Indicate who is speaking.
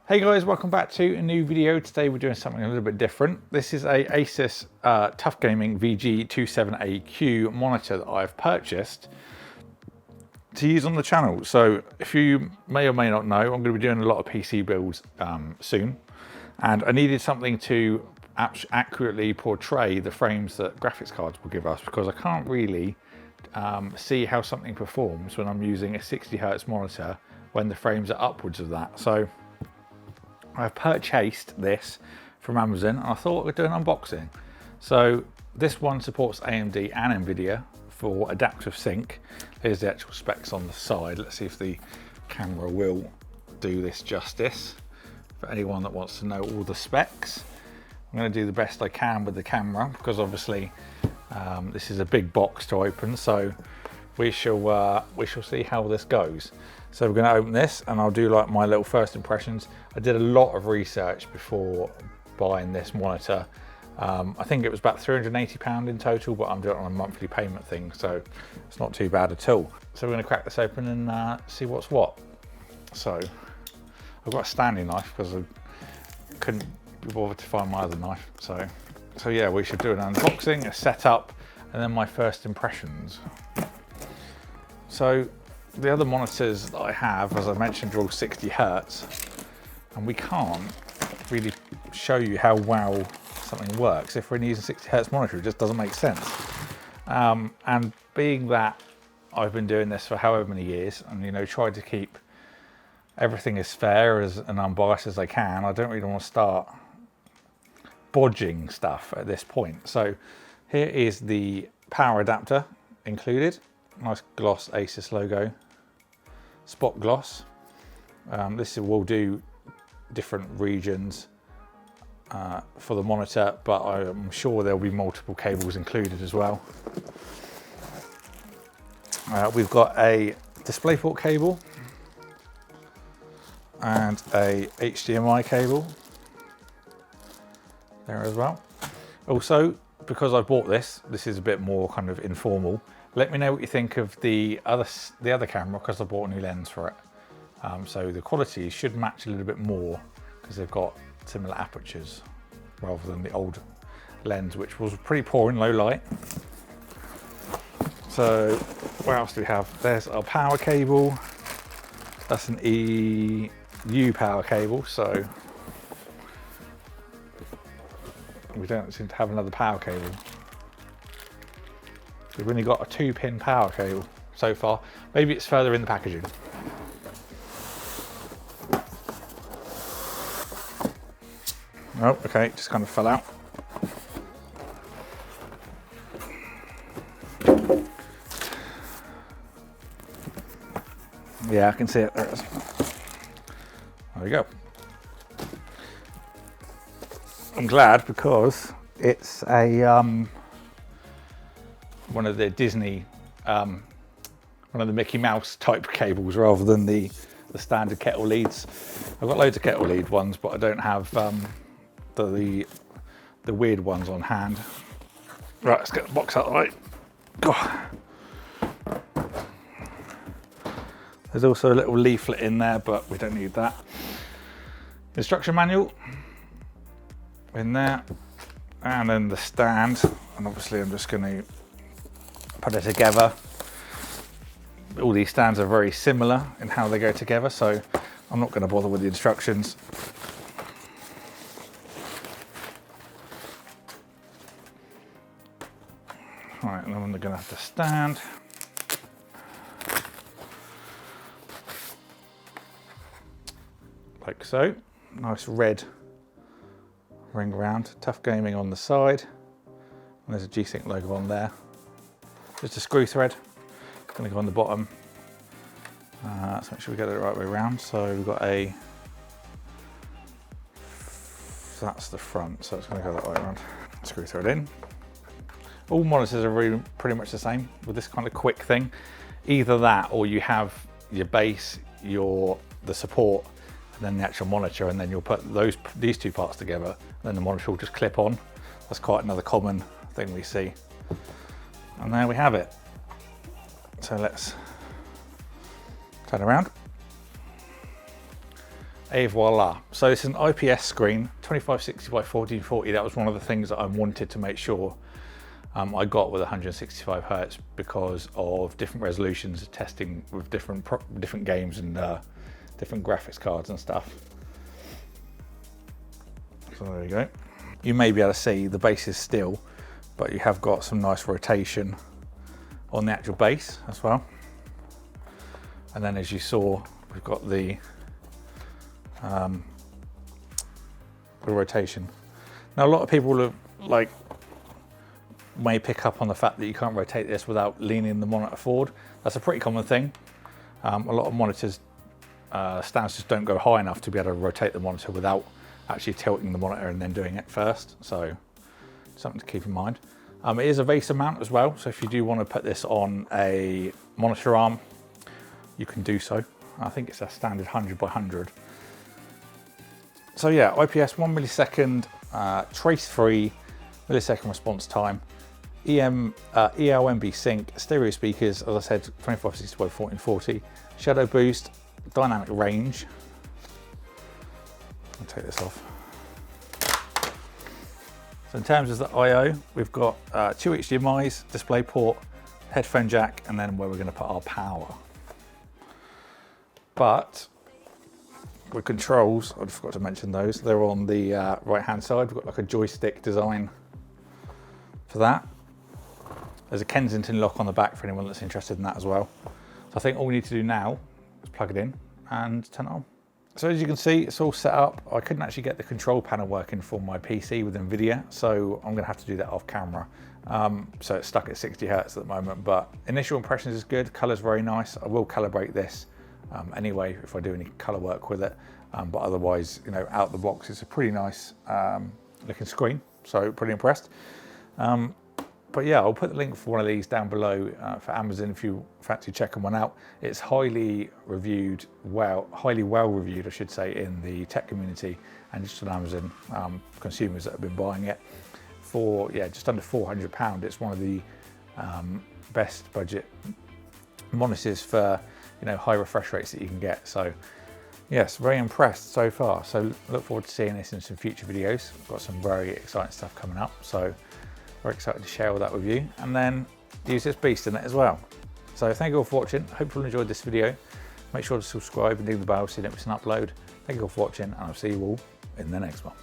Speaker 1: Hey guys, welcome back to a new video. Today we're doing something a little bit different. This is a ASUS TUF Gaming VG27AQ monitor that I've purchased to use on the channel. So if you may or may not know, I'm going to be doing a lot of PC builds soon, and I needed something to accurately portray the frames that graphics cards will give us, because I can't really see how something performs when I'm using a 60Hz monitor when the frames are upwards of that. So I've purchased this from Amazon and I thought I'd do an unboxing. So this one supports AMD and Nvidia for adaptive sync. Here's the actual specs on the side. Let's see if the camera will do this justice. For anyone that wants to know all the specs, I'm going to do the best I can with the camera, because obviously this is a big box to open, so we shall see how this goes. So we're going to open this and I'll do like my little first impressions. I did a lot of research before buying this monitor. I think it was about £380 in total, but I'm doing it on a monthly payment thing, so it's not too bad at all. So we're going to crack this open and see what's what. So I've got a standing knife because I couldn't be bothered to find my other knife. So yeah, we should do an unboxing, a setup, and then my first impressions. So the other monitors that I have, as I mentioned, are all 60 Hertz, and we can't really show you how well something works if we're using a 60 Hertz monitor. It just doesn't make sense. And being that I've been doing this for however many years, and tried to keep everything as fair and unbiased as I can, I don't really want to start bodging stuff at this point. So here is the power adapter included. Nice gloss ASUS logo, spot gloss. This will do different regions for the monitor, but I'm sure there'll be multiple cables included as well. We've got a DisplayPort cable and a HDMI cable there as well. Also, because I bought this is a bit more kind of informal. Let me know what you think of the other camera, because I bought a new lens for it. So the quality should match a little bit more because they've got similar apertures rather than the old lens, which was pretty poor in low light. So what else do we have? There's our power cable. That's an EU power cable, so we don't seem to have another power cable. We've only got a 2-pin power cable so far. Maybe it's further in the packaging. Oh, okay, just kind of fell out. Yeah, I can see it. There it is. There we go. I'm glad, because it's a one of the Disney, one of the Mickey Mouse type cables rather than the standard kettle leads. I've got loads of kettle lead ones, but I don't have the weird ones on hand. Right, let's get the box out of the way. God. There's also a little leaflet in there, but we don't need that. Instruction manual in there, and then the stand, and obviously I'm just going to put it together. All these stands are very similar in how they go together, so I'm not going to bother with the instructions. Right, and then we're going to have the stand. Like so. Nice red ring around. TUF Gaming on the side. And there's a G-Sync logo on there. Just a screw thread. It's going to go on the bottom. Let's make sure we get it the right way around. So we've got that's the front, so it's going to go that way around. Screw thread in. All monitors are really pretty much the same with this kind of quick thing. Either that, or you have your base, the support, and then the actual monitor, and then you'll put these two parts together, and then the monitor will just clip on. That's quite another common thing we see. And there we have it. So let's turn around. Et voila. So it's an IPS screen, 2560 by 1440. That was one of the things that I wanted to make sure I got with 165 Hertz because of different resolutions, testing with different games and different graphics cards and stuff. So there you go. You may be able to see the base is still, but you have got some nice rotation on the actual base as well. And then as you saw, we've got the rotation. Now a lot of people have, may pick up on the fact that you can't rotate this without leaning the monitor forward. That's a pretty common thing. A lot of monitors stands just don't go high enough to be able to rotate the monitor without actually tilting the monitor and then doing it first. So something to keep in mind. It is a VESA mount as well. So if you do want to put this on a monitor arm, you can do so. I think it's a standard 100 by 100. So yeah, IPS 1 millisecond, trace-free millisecond response time, ELMB sync, stereo speakers, as I said, 2560 by 1440, shadow boost, dynamic range. I'll take this off. So in terms of the I/O, we've got 2 HDMI's, DisplayPort, headphone jack, and then where we're going to put our power. But with controls, I forgot to mention those. They're on the right-hand side. We've got like a joystick design for that. There's a Kensington lock on the back for anyone that's interested in that as well. So I think all we need to do now is plug it in and turn it on. So as you can see, it's all set up. I couldn't actually get the control panel working for my PC with NVIDIA, so I'm gonna have to do that off camera. So it's stuck at 60 Hertz at the moment, but initial impressions is good. Color's very nice. I will calibrate this anyway if I do any color work with it. But otherwise, you know, out the box, it's a pretty nice looking screen. So pretty impressed. But yeah, I'll put the link for one of these down below for Amazon if you fancy checking one out. It's highly well reviewed, I should say, in the tech community and just on Amazon, consumers that have been buying it for, yeah, just under £400. It's one of the best budget monitors for, you know, high refresh rates that you can get. So yes, very impressed so far. So look forward to seeing this in some future videos. I've got some very exciting stuff coming up. So very excited to share all that with you and then use this beast in it as well. So thank you all for watching. Hope you all enjoyed this video. Make sure to subscribe and ding the bell so you don't miss an upload. Thank you all for watching and I'll see you all in the next one.